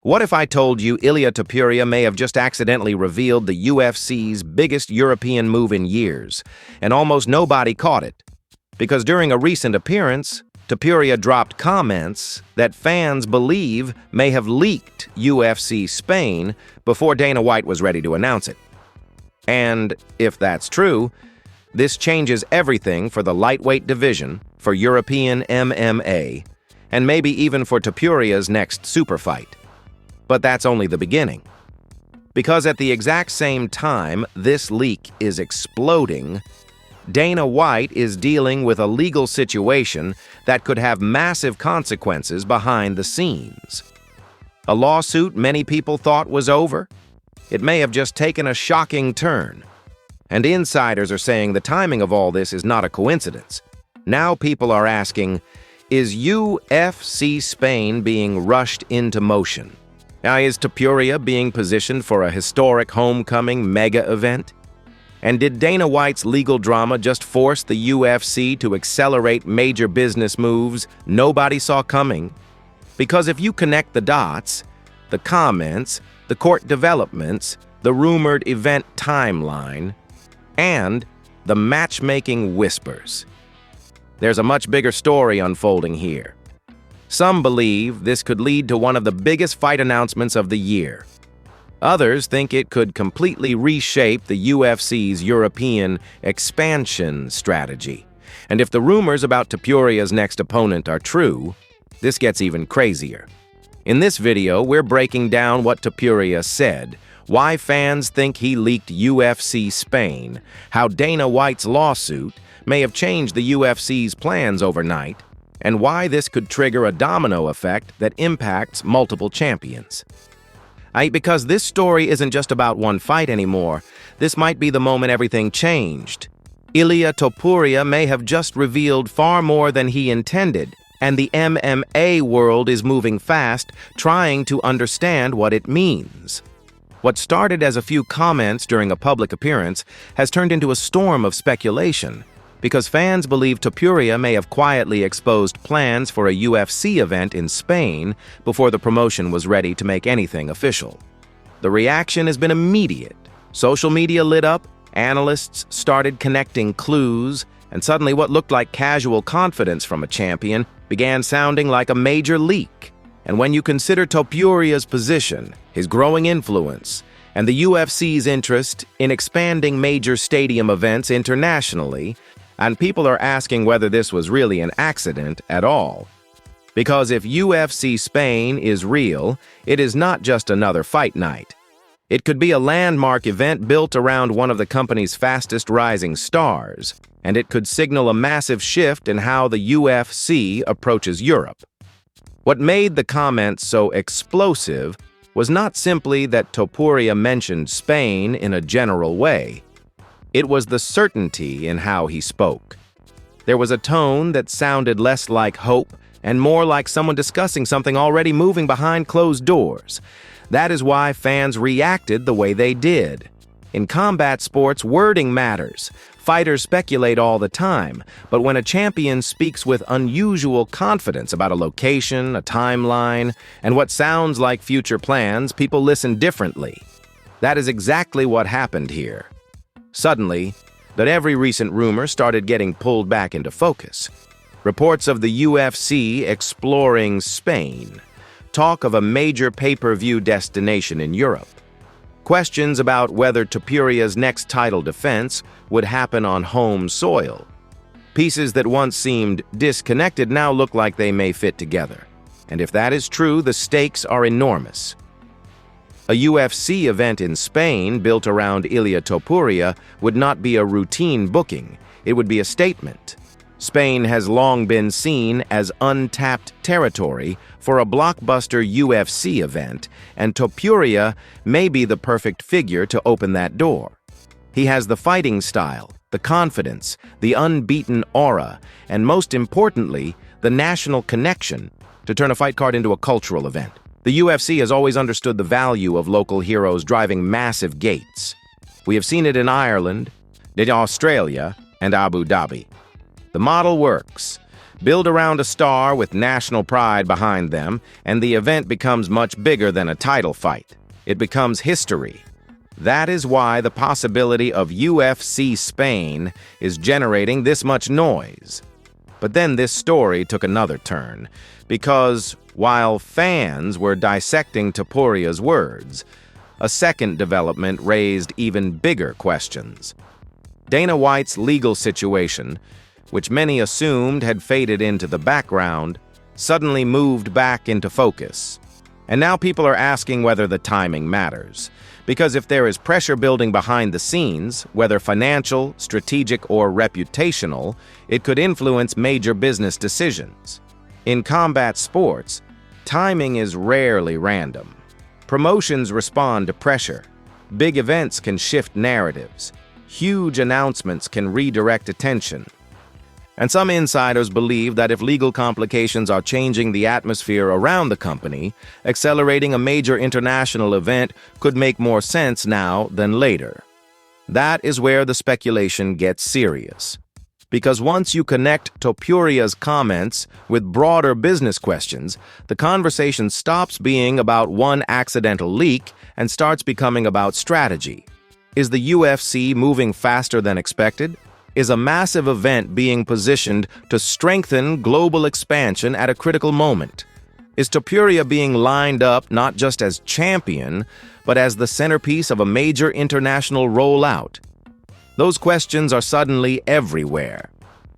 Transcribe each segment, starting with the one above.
What if I told you Ilia Topuria may have just accidentally revealed the UFC's biggest European move in years, and almost nobody caught it? Because during a recent appearance, Topuria dropped comments that fans believe may have leaked UFC Spain before Dana White was ready to announce it. And if that's true, this changes everything for the lightweight division, for European MMA, and maybe even for Topuria's next super fight. But that's only the beginning. Because at the exact same time this leak is exploding, Dana White is dealing with a legal situation that could have massive consequences behind the scenes. A lawsuit many people thought was over? It may have just taken a shocking turn. And insiders are saying the timing of all this is not a coincidence. Now people are asking, is UFC Spain being rushed into motion? Now, is Topuria being positioned for a historic homecoming mega event? And did Dana White's legal drama just force the UFC to accelerate major business moves nobody saw coming? Because if you connect the dots, the comments, the court developments, the rumored event timeline, and the matchmaking whispers, there's a much bigger story unfolding here. Some believe this could lead to one of the biggest fight announcements of the year. Others think it could completely reshape the UFC's European expansion strategy. And if the rumors about Topuria's next opponent are true, this gets even crazier. In this video, we're breaking down what Topuria said, why fans think he leaked UFC Spain, how Dana White's lawsuit may have changed the UFC's plans overnight, and why this could trigger a domino effect that impacts multiple champions. Because this story isn't just about one fight anymore. This might be the moment everything changed. Ilia Topuria may have just revealed far more than he intended, and the MMA world is moving fast, trying to understand what it means. What started as a few comments during a public appearance has turned into a storm of speculation, because fans believe Topuria may have quietly exposed plans for a UFC event in Spain before the promotion was ready to make anything official. The reaction has been immediate. Social media lit up, analysts started connecting clues, and suddenly what looked like casual confidence from a champion began sounding like a major leak. And when you consider Topuria's position, his growing influence, and the UFC's interest in expanding major stadium events internationally, and people are asking whether this was really an accident at all. Because if UFC Spain is real, it is not just another fight night. It could be a landmark event built around one of the company's fastest rising stars, and it could signal a massive shift in how the UFC approaches Europe. What made the comments so explosive was not simply that Topuria mentioned Spain in a general way. It was the certainty in how he spoke. There was a tone that sounded less like hope and more like someone discussing something already moving behind closed doors. That is why fans reacted the way they did. In combat sports, wording matters. Fighters speculate all the time, but when a champion speaks with unusual confidence about a location, a timeline, and what sounds like future plans, people listen differently. That is exactly what happened here. Suddenly, that every recent rumor started getting pulled back into focus. Reports of the UFC exploring Spain, talk of a major pay-per-view destination in Europe, questions about whether Topuria's next title defense would happen on home soil. Pieces that once seemed disconnected now look like they may fit together. And if that is true, the stakes are enormous. A UFC event in Spain built around Ilia Topuria would not be a routine booking. It would be a statement. Spain has long been seen as untapped territory for a blockbuster UFC event, and Topuria may be the perfect figure to open that door. He has the fighting style, the confidence, the unbeaten aura, and most importantly, the national connection to turn a fight card into a cultural event. The UFC has always understood the value of local heroes driving massive gates. We have seen it in Ireland, in Australia, and Abu Dhabi. The model works. Build around a star with national pride behind them, and the event becomes much bigger than a title fight. It becomes history. That is why the possibility of UFC Spain is generating this much noise. But then this story took another turn, because while fans were dissecting Topuria's words, a second development raised even bigger questions. Dana White's legal situation, which many assumed had faded into the background, suddenly moved back into focus. And now people are asking whether the timing matters. Because if there is pressure building behind the scenes, whether financial, strategic, or reputational, it could influence major business decisions. In combat sports, timing is rarely random. Promotions respond to pressure. Big events can shift narratives. Huge announcements can redirect attention. And some insiders believe that if legal complications are changing the atmosphere around the company, accelerating a major international event could make more sense now than later. That is where the speculation gets serious. Because once you connect Topuria's comments with broader business questions, the conversation stops being about one accidental leak and starts becoming about strategy. Is the UFC moving faster than expected? Is a massive event being positioned to strengthen global expansion at a critical moment? Is Topuria being lined up not just as champion, but as the centerpiece of a major international rollout? Those questions are suddenly everywhere.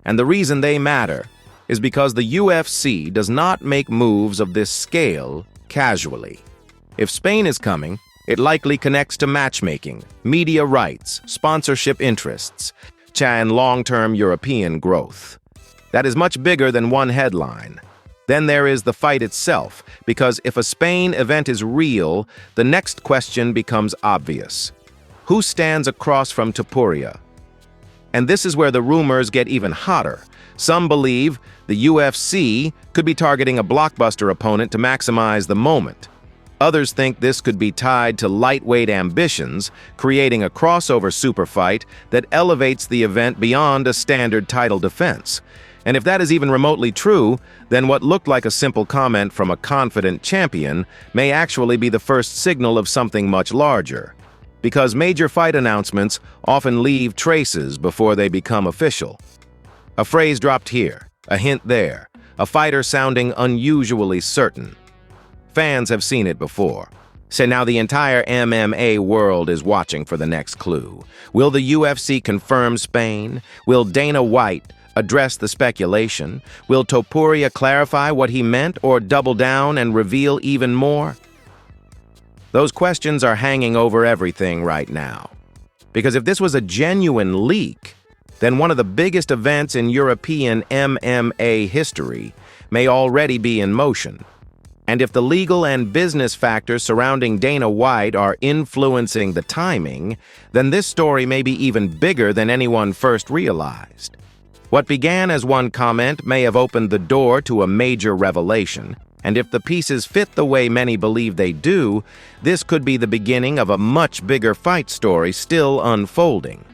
And the reason they matter is because the UFC does not make moves of this scale casually. If Spain is coming, it likely connects to matchmaking, media rights, sponsorship interests, and long-term European growth. That is much bigger than one headline. Then there is the fight itself, because if a Spain event is real, the next question becomes obvious. Who stands across from Topuria? And this is where the rumors get even hotter. Some believe the UFC could be targeting a blockbuster opponent to maximize the moment. Others think this could be tied to lightweight ambitions, creating a crossover super fight that elevates the event beyond a standard title defense. And if that is even remotely true, then what looked like a simple comment from a confident champion may actually be the first signal of something much larger. Because major fight announcements often leave traces before they become official. A phrase dropped here, a hint there, a fighter sounding unusually certain. Fans have seen it before. So now the entire MMA world is watching for the next clue. Will the UFC confirm Spain? Will Dana White address the speculation? Will Topuria clarify what he meant or double down and reveal even more? Those questions are hanging over everything right now. Because if this was a genuine leak, then one of the biggest events in European MMA history may already be in motion. And if the legal and business factors surrounding Dana White are influencing the timing, then this story may be even bigger than anyone first realized. What began as one comment may have opened the door to a major revelation, and if the pieces fit the way many believe they do, this could be the beginning of a much bigger fight story still unfolding.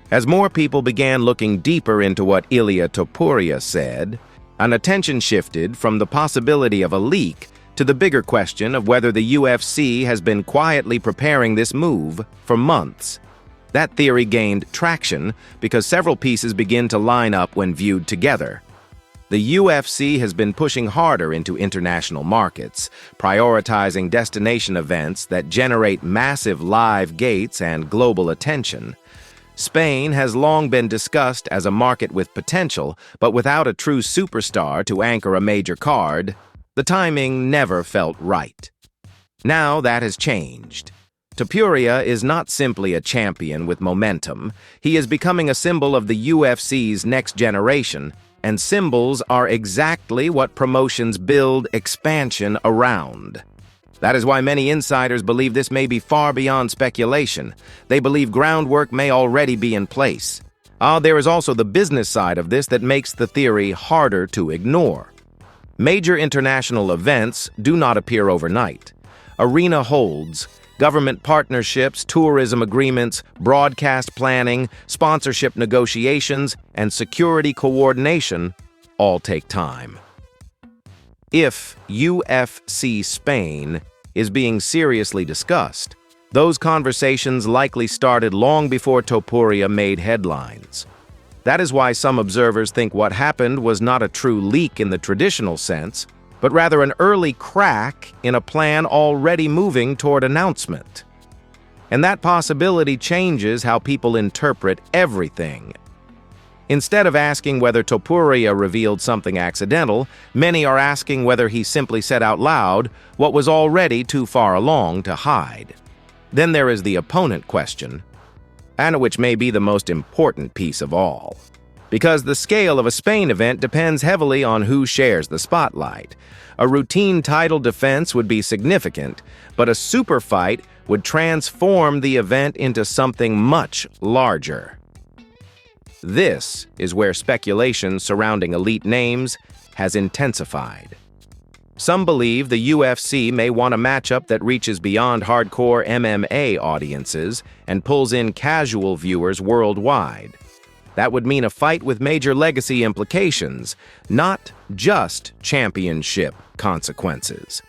As more people began looking deeper into what Ilia Topuria said, an attention shifted from the possibility of a leak to the bigger question of whether the UFC has been quietly preparing this move for months. That theory gained traction because several pieces begin to line up when viewed together. The UFC has been pushing harder into international markets, prioritizing destination events that generate massive live gates and global attention. Spain has long been discussed as a market with potential, but without a true superstar to anchor a major card, the timing never felt right. Now that has changed. Topuria is not simply a champion with momentum. He is becoming a symbol of the UFC's next generation, and symbols are exactly what promotions build expansion around. That is why many insiders believe this may be far beyond speculation. They believe groundwork may already be in place. There is also the business side of this that makes the theory harder to ignore. Major international events do not appear overnight. Arena holds, government partnerships, tourism agreements, broadcast planning, sponsorship negotiations, and security coordination all take time. If UFC Spain is being seriously discussed, those conversations likely started long before Topuria made headlines. That is why some observers think what happened was not a true leak in the traditional sense, but rather an early crack in a plan already moving toward announcement. And that possibility changes how people interpret everything. Instead of asking whether Topuria revealed something accidental, many are asking whether he simply said out loud what was already too far along to hide. Then there is the opponent question, and which may be the most important piece of all. Because the scale of a Spain event depends heavily on who shares the spotlight. A routine title defense would be significant, but a super fight would transform the event into something much larger. This is where speculation surrounding elite names has intensified. Some believe the UFC may want a matchup that reaches beyond hardcore MMA audiences and pulls in casual viewers worldwide. That would mean a fight with major legacy implications, not just championship consequences.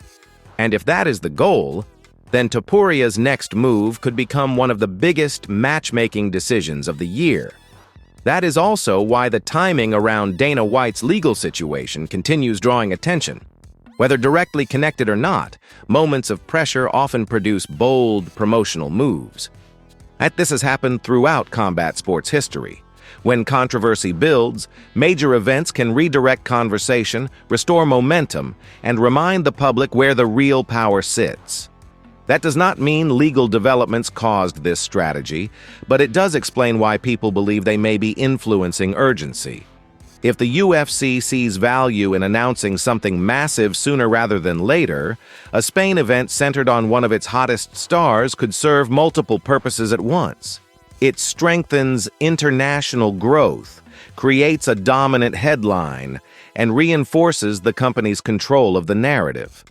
And if that is the goal, then Topuria's next move could become one of the biggest matchmaking decisions of the year. That is also why the timing around Dana White's legal situation continues drawing attention. Whether directly connected or not, moments of pressure often produce bold promotional moves. This has happened throughout combat sports history. When controversy builds, major events can redirect conversation, restore momentum, and remind the public where the real power sits. That does not mean legal developments caused this strategy, but it does explain why people believe they may be influencing urgency. If the UFC sees value in announcing something massive sooner rather than later, a Spain event centered on one of its hottest stars could serve multiple purposes at once. It strengthens international growth, creates a dominant headline, and reinforces the company's control of the narrative.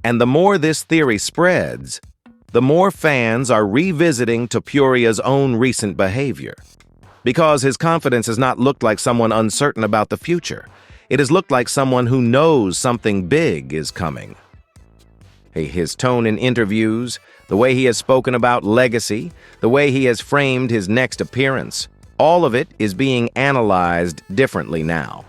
And the more this theory spreads, the more fans are revisiting Topuria's own recent behavior. Because his confidence has not looked like someone uncertain about the future. It has looked like someone who knows something big is coming. His tone in interviews, the way he has spoken about legacy, the way he has framed his next appearance, all of it is being analyzed differently now.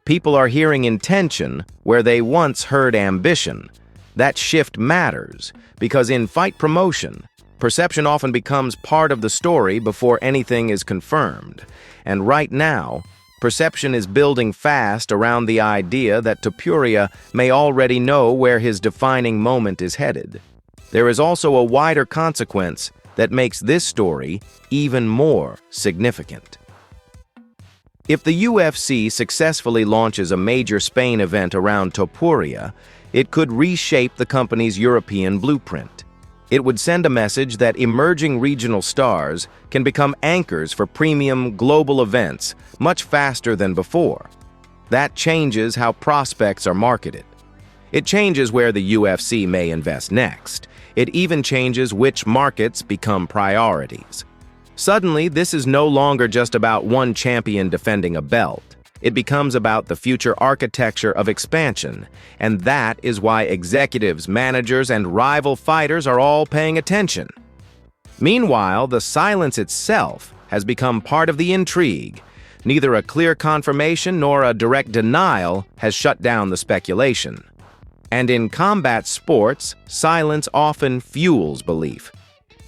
People are hearing intention where they once heard ambition. That shift matters, because in fight promotion, perception often becomes part of the story before anything is confirmed. And right now, perception is building fast around the idea that Topuria may already know where his defining moment is headed. There is also a wider consequence that makes this story even more significant. If the UFC successfully launches a major Spain event around Topuria, it could reshape the company's European blueprint. It would send a message that emerging regional stars can become anchors for premium global events much faster than before. That changes how prospects are marketed. It changes where the UFC may invest next. It even changes which markets become priorities. Suddenly, this is no longer just about one champion defending a belt. It becomes about the future architecture of expansion, and that is why executives, managers, and rival fighters are all paying attention. Meanwhile, the silence itself has become part of the intrigue. Neither a clear confirmation nor a direct denial has shut down the speculation. And in combat sports, silence often fuels belief.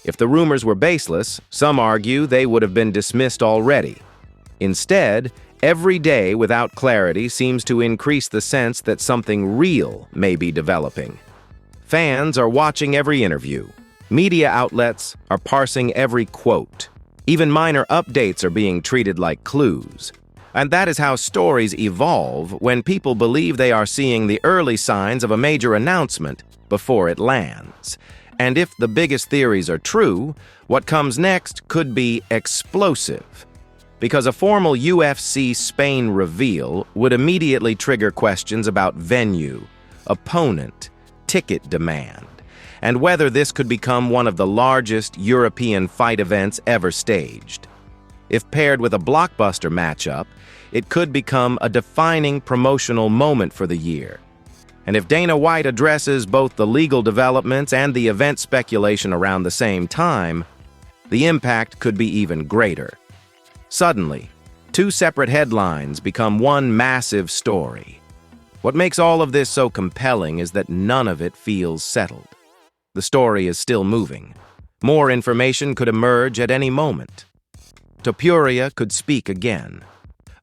If the rumors were baseless, some argue they would have been dismissed already. Instead, every day without clarity seems to increase the sense that something real may be developing. Fans are watching every interview. Media outlets are parsing every quote. Even minor updates are being treated like clues. And that is how stories evolve when people believe they are seeing the early signs of a major announcement before it lands. And if the biggest theories are true, what comes next could be explosive. Because a formal UFC Spain reveal would immediately trigger questions about venue, opponent, ticket demand, and whether this could become one of the largest European fight events ever staged. If paired with a blockbuster matchup, it could become a defining promotional moment for the year. And if Dana White addresses both the legal developments and the event speculation around the same time, the impact could be even greater. Suddenly, two separate headlines become one massive story. What makes all of this so compelling is that none of it feels settled. The story is still moving. More information could emerge at any moment. Topuria could speak again.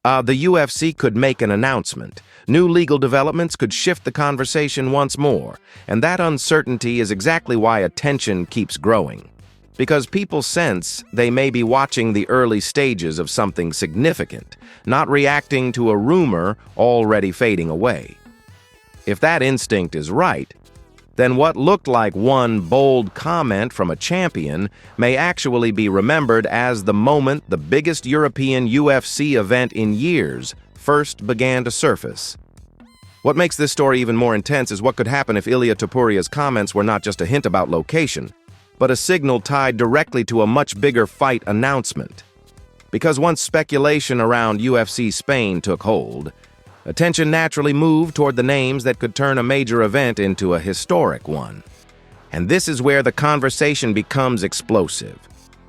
The UFC could make an announcement. New legal developments could shift the conversation once more, and that uncertainty is exactly why attention keeps growing. Because people sense they may be watching the early stages of something significant, not reacting to a rumor already fading away. If that instinct is right, then what looked like one bold comment from a champion may actually be remembered as the moment the biggest European UFC event in years first began to surface. What makes this story even more intense is what could happen if Ilia Topuria's comments were not just a hint about location, but a signal tied directly to a much bigger fight announcement. Because once speculation around UFC Spain took hold, attention naturally moved toward the names that could turn a major event into a historic one. And this is where the conversation becomes explosive.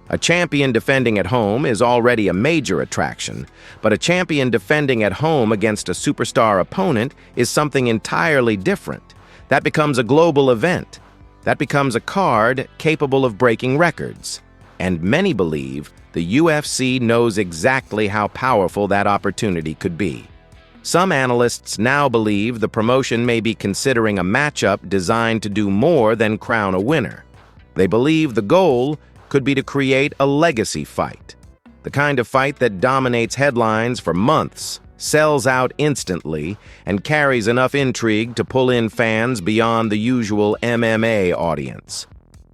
A champion defending at home is already a major attraction, but a champion defending at home against a superstar opponent is something entirely different. That becomes a global event. That becomes a card capable of breaking records. And many believe the UFC knows exactly how powerful that opportunity could be. Some analysts now believe the promotion may be considering a matchup designed to do more than crown a winner. They believe the goal could be to create a legacy fight, the kind of fight that dominates headlines for months, sells out instantly, and carries enough intrigue to pull in fans beyond the usual MMA audience.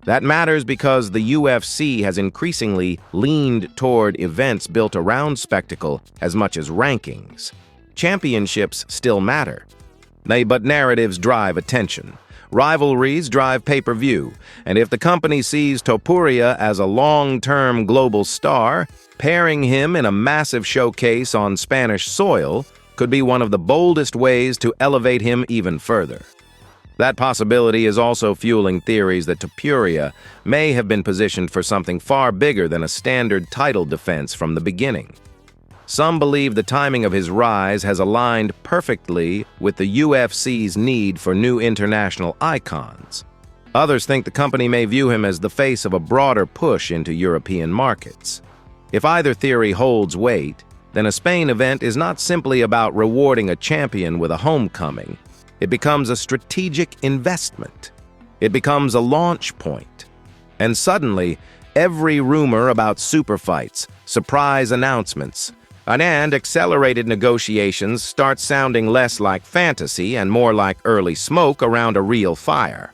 That matters because the UFC has increasingly leaned toward events built around spectacle as much as rankings. Championships still matter, but narratives drive attention. Rivalries drive pay-per-view, and if the company sees Topuria as a long-term global star, pairing him in a massive showcase on Spanish soil could be one of the boldest ways to elevate him even further. That possibility is also fueling theories that Topuria may have been positioned for something far bigger than a standard title defense from the beginning. Some believe the timing of his rise has aligned perfectly with the UFC's need for new international icons. Others think the company may view him as the face of a broader push into European markets. If either theory holds weight, then a Spain event is not simply about rewarding a champion with a homecoming. It becomes a strategic investment. It becomes a launch point. And suddenly, every rumor about super fights, surprise announcements, and accelerated negotiations start sounding less like fantasy and more like early smoke around a real fire.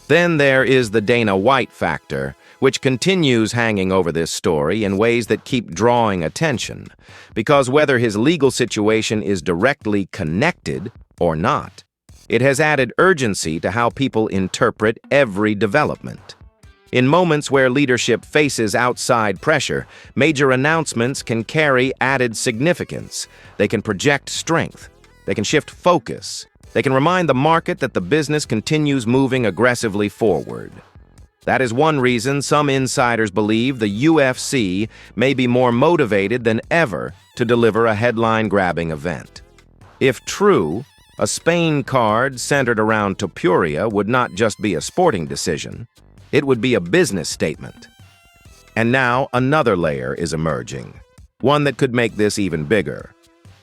Then there is the Dana White factor, which continues hanging over this story in ways that keep drawing attention, because whether his legal situation is directly connected or not, it has added urgency to how people interpret every development. In moments where leadership faces outside pressure, major announcements can carry added significance. They can project strength. They can shift focus. They can remind the market that the business continues moving aggressively forward. That is one reason some insiders believe the UFC may be more motivated than ever to deliver a headline-grabbing event. If true, a Spain card centered around Topuria would not just be a sporting decision. It would be a business statement. And now another layer is emerging, one that could make this even bigger.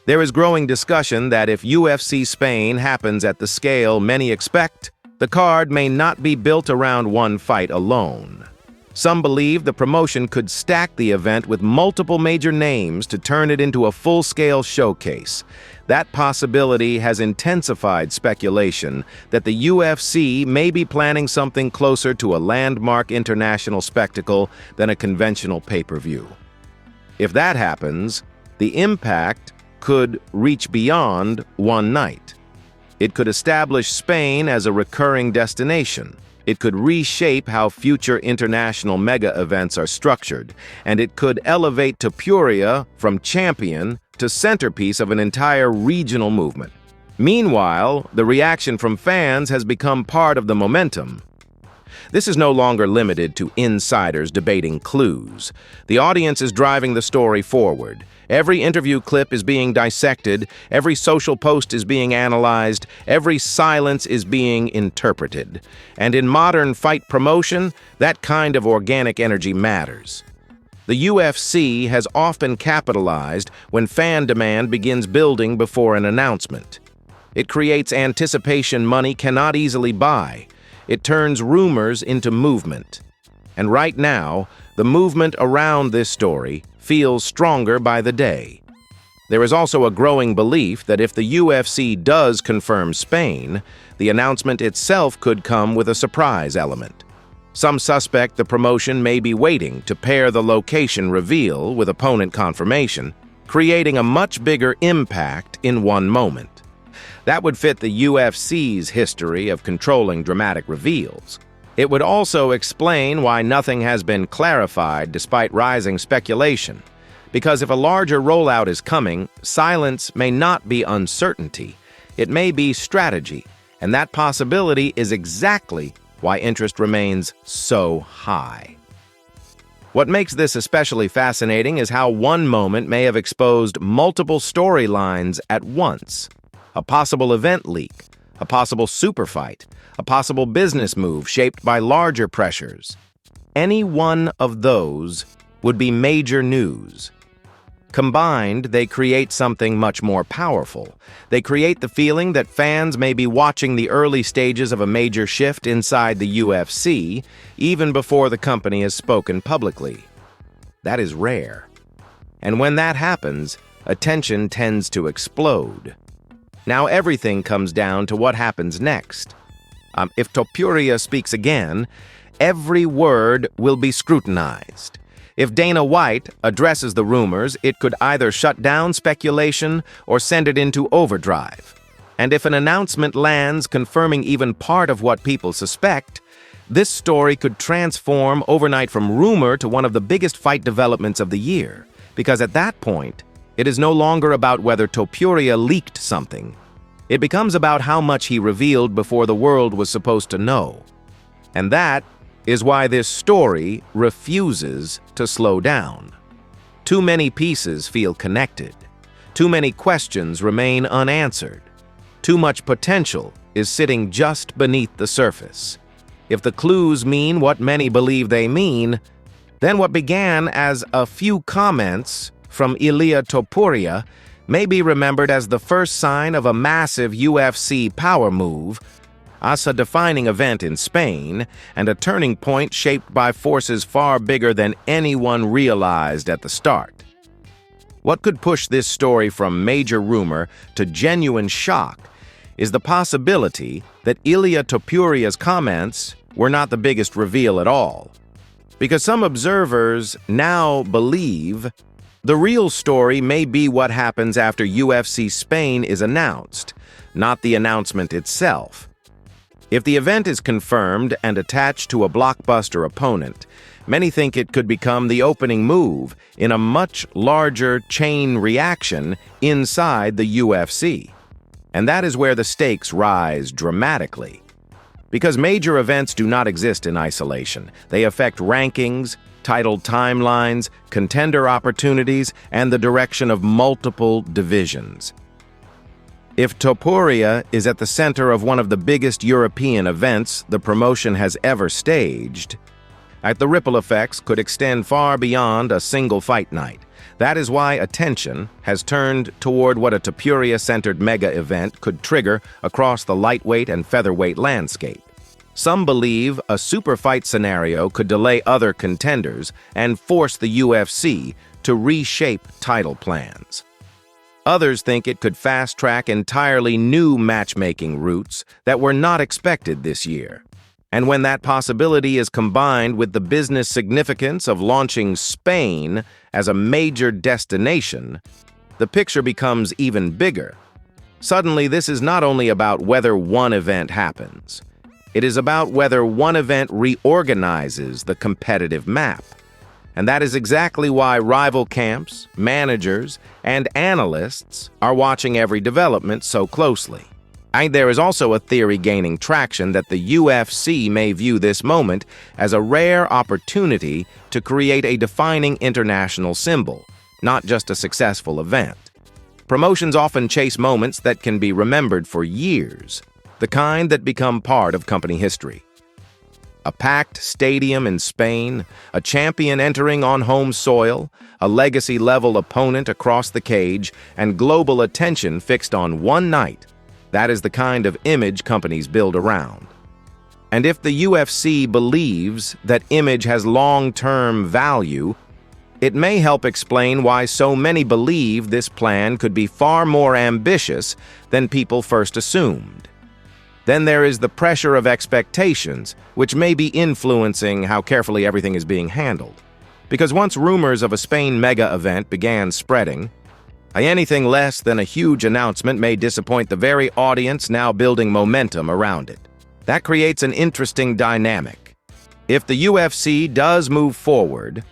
There is growing discussion that if UFC Spain happens at the scale many expect, the card may not be built around one fight alone. Some believe the promotion could stack the event with multiple major names to turn it into a full-scale showcase. That possibility has intensified speculation that the UFC may be planning something closer to a landmark international spectacle than a conventional pay-per-view. If that happens, the impact could reach beyond one night. It could establish Spain as a recurring destination, It could reshape how future international mega events are structured, and it could elevate Topuria from champion to centerpiece of an entire regional movement. Meanwhile, the reaction from fans has become part of the momentum. This is no longer limited to insiders debating clues. The audience is driving the story forward. Every interview clip is being dissected, every social post is being analyzed, every silence is being interpreted. And in modern fight promotion, that kind of organic energy matters. The UFC has often capitalized when fan demand begins building before an announcement. It creates anticipation money cannot easily buy. It turns rumors into movement. And right now, the movement around this story feels stronger by the day. There is also a growing belief that if the UFC does confirm Spain, the announcement itself could come with a surprise element. Some suspect the promotion may be waiting to pair the location reveal with opponent confirmation, creating a much bigger impact in one moment. That would fit the UFC's history of controlling dramatic reveals. It would also explain why nothing has been clarified despite rising speculation. Because if a larger rollout is coming, silence may not be uncertainty. It may be strategy, and that possibility is exactly why interest remains so high. What makes this especially fascinating is how one moment may have exposed multiple storylines at once. A possible event leak, a possible super fight, a possible business move shaped by larger pressures. Any one of those would be major news. Combined, they create something much more powerful. They create the feeling that fans may be watching the early stages of a major shift inside the UFC, even before the company has spoken publicly. That is rare. And when that happens, attention tends to explode. Now everything comes down to what happens next. If Topuria speaks again, every word will be scrutinized. If Dana White addresses the rumors, it could either shut down speculation or send it into overdrive. And if an announcement lands confirming even part of what people suspect, this story could transform overnight from rumor to one of the biggest fight developments of the year. Because at that point, it is no longer about whether Topuria leaked something. It becomes about how much he revealed before the world was supposed to know. And that is why this story refuses to slow down. Too many pieces feel connected. Too many questions remain unanswered. Too much potential is sitting just beneath the surface. If the clues mean what many believe they mean, then what began as a few comments from Ilia Topuria may be remembered as the first sign of a massive UFC power move, as a defining event in Spain, and a turning point shaped by forces far bigger than anyone realized at the start. What could push this story from major rumor to genuine shock is the possibility that Ilia Topuria's comments were not the biggest reveal at all. Because some observers now believe the real story may be what happens after UFC Spain is announced, not the announcement itself. If the event is confirmed and attached to a blockbuster opponent, many think it could become the opening move in a much larger chain reaction inside the UFC. And that is where the stakes rise dramatically. Because major events do not exist in isolation. They affect rankings, title timelines, contender opportunities, and the direction of multiple divisions. If Topuria is at the center of one of the biggest European events the promotion has ever staged, the ripple effects could extend far beyond a single fight night. That is why attention has turned toward what a Topuria-centered mega event could trigger across the lightweight and featherweight landscape. Some believe a super fight scenario could delay other contenders and force the UFC to reshape title plans. Others think it could fast-track entirely new matchmaking routes that were not expected this year. And when that possibility is combined with the business significance of launching Spain as a major destination, the picture becomes even bigger. Suddenly, this is not only about whether one event happens. It is about whether one event reorganizes the competitive map. And that is exactly why rival camps, managers, and analysts are watching every development so closely. There is also a theory gaining traction that the UFC may view this moment as a rare opportunity to create a defining international symbol, not just a successful event. Promotions often chase moments that can be remembered for years, the kind that become part of company history. A packed stadium in Spain, a champion entering on home soil, a legacy-level opponent across the cage, and global attention fixed on one night. That is the kind of image companies build around. And if the UFC believes that image has long-term value, it may help explain why so many believe this plan could be far more ambitious than people first assumed. Then there is the pressure of expectations, which may be influencing how carefully everything is being handled. Because once rumors of a Spain mega event began spreading, anything less than a huge announcement may disappoint the very audience now building momentum around it. That creates an interesting dynamic. If the UFC does move forward,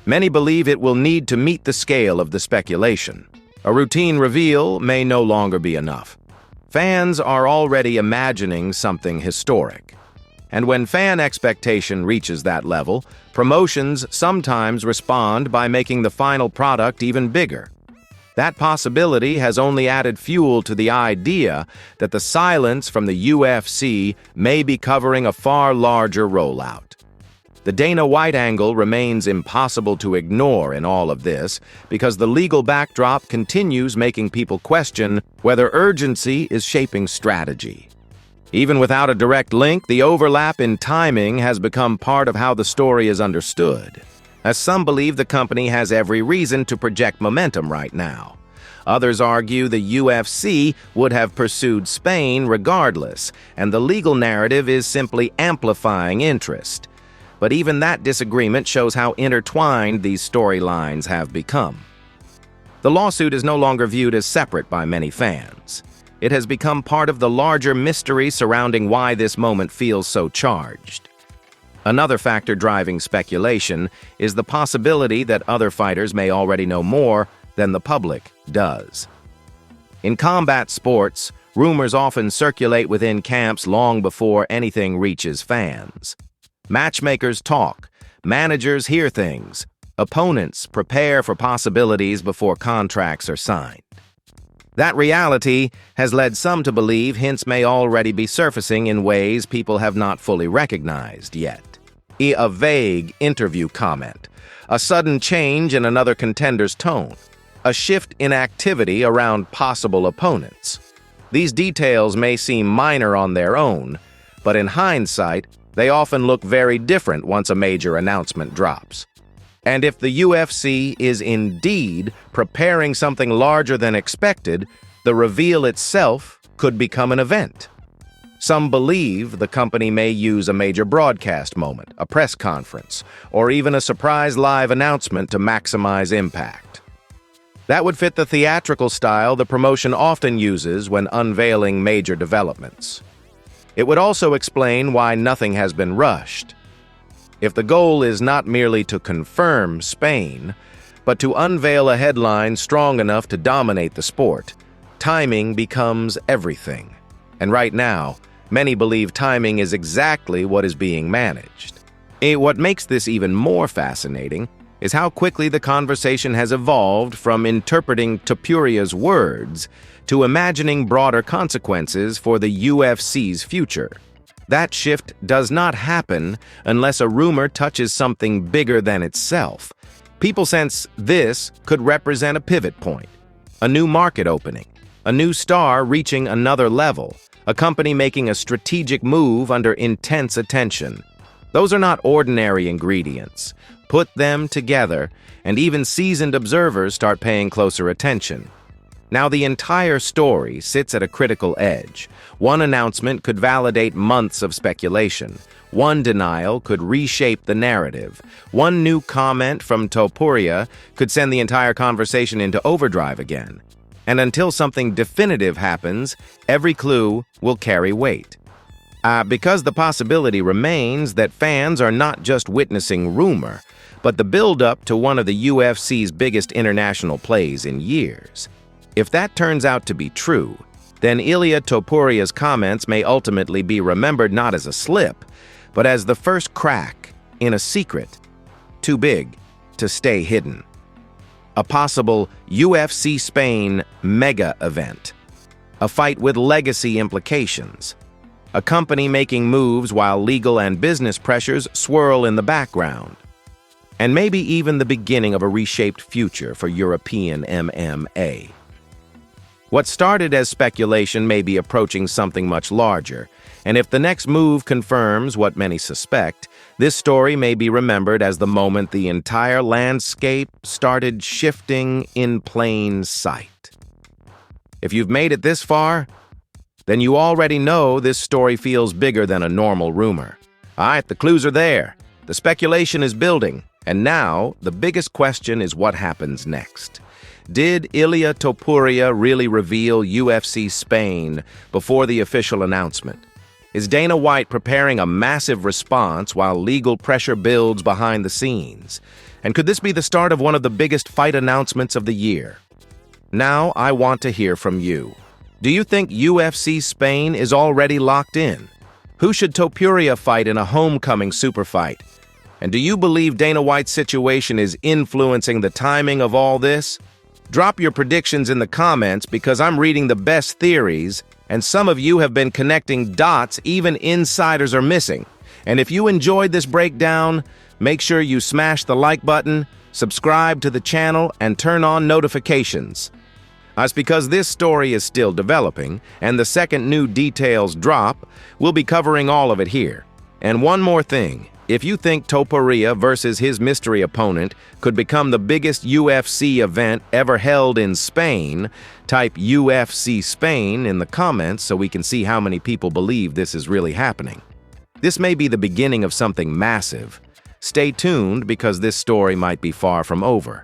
many believe it will need to meet the scale of the speculation. A routine reveal may no longer be enough. Fans are already imagining something historic. And when fan expectation reaches that level, promotions sometimes respond by making the final product even bigger. That possibility has only added fuel to the idea that the silence from the UFC may be covering a far larger rollout. The Dana White angle remains impossible to ignore in all of this because the legal backdrop continues making people question whether urgency is shaping strategy. Even without a direct link, the overlap in timing has become part of how the story is understood, as some believe the company has every reason to project momentum right now. Others argue the UFC would have pursued Spain regardless, and the legal narrative is simply amplifying interest. But even that disagreement shows how intertwined these storylines have become. The lawsuit is no longer viewed as separate by many fans. It has become part of the larger mystery surrounding why this moment feels so charged. Another factor driving speculation is the possibility that other fighters may already know more than the public does. In combat sports, rumors often circulate within camps long before anything reaches fans. Matchmakers talk, managers hear things, opponents prepare for possibilities before contracts are signed. That reality has led some to believe hints may already be surfacing in ways people have not fully recognized yet. A vague interview comment, a sudden change in another contender's tone, a shift in activity around possible opponents. These details may seem minor on their own, but in hindsight, they often look very different once a major announcement drops. And if the UFC is indeed preparing something larger than expected, the reveal itself could become an event. Some believe the company may use a major broadcast moment, a press conference, or even a surprise live announcement to maximize impact. That would fit the theatrical style the promotion often uses when unveiling major developments. It would also explain why nothing has been rushed. If the goal is not merely to confirm Spain, but to unveil a headline strong enough to dominate the sport, timing becomes everything. And right now, many believe timing is exactly what is being managed. What makes this even more fascinating is how quickly the conversation has evolved from interpreting Topuria's words to imagining broader consequences for the UFC's future. That shift does not happen unless a rumor touches something bigger than itself. People sense this could represent a pivot point, a new market opening, a new star reaching another level, a company making a strategic move under intense attention. Those are not ordinary ingredients. Put them together, and even seasoned observers start paying closer attention. Now, the entire story sits at a critical edge. One announcement could validate months of speculation. One denial could reshape the narrative. One new comment from Topuria could send the entire conversation into overdrive again. And until something definitive happens, every clue will carry weight. Because the possibility remains that fans are not just witnessing rumor, but the build-up to one of the UFC's biggest international plays in years. If that turns out to be true, then Ilia Topuria's comments may ultimately be remembered not as a slip, but as the first crack in a secret too big to stay hidden. A possible UFC Spain mega event. A fight with legacy implications. A company making moves while legal and business pressures swirl in the background. And maybe even the beginning of a reshaped future for European MMA. What started as speculation may be approaching something much larger, and if the next move confirms what many suspect, this story may be remembered as the moment the entire landscape started shifting in plain sight. If you've made it this far, then you already know this story feels bigger than a normal rumor. All right, the clues are there. The speculation is building, and now the biggest question is what happens next. Did Ilia Topuria really reveal UFC Spain before the official announcement? Is Dana White preparing a massive response while legal pressure builds behind the scenes? And could this be the start of one of the biggest fight announcements of the year? Now I want to hear from you. Do you think UFC Spain is already locked in? Who should Topuria fight in a homecoming super fight? And do you believe Dana White's situation is influencing the timing of all this? Drop your predictions in the comments because I'm reading the best theories, and some of you have been connecting dots even insiders are missing. And if you enjoyed this breakdown, make sure you smash the like button, subscribe to the channel, and turn on notifications. That's because this story is still developing, and the second new details drop, we'll be covering all of it here. And one more thing. If you think Topuria versus his mystery opponent could become the biggest UFC event ever held in Spain, type UFC Spain in the comments so we can see how many people believe this is really happening. This may be the beginning of something massive. Stay tuned because this story might be far from over.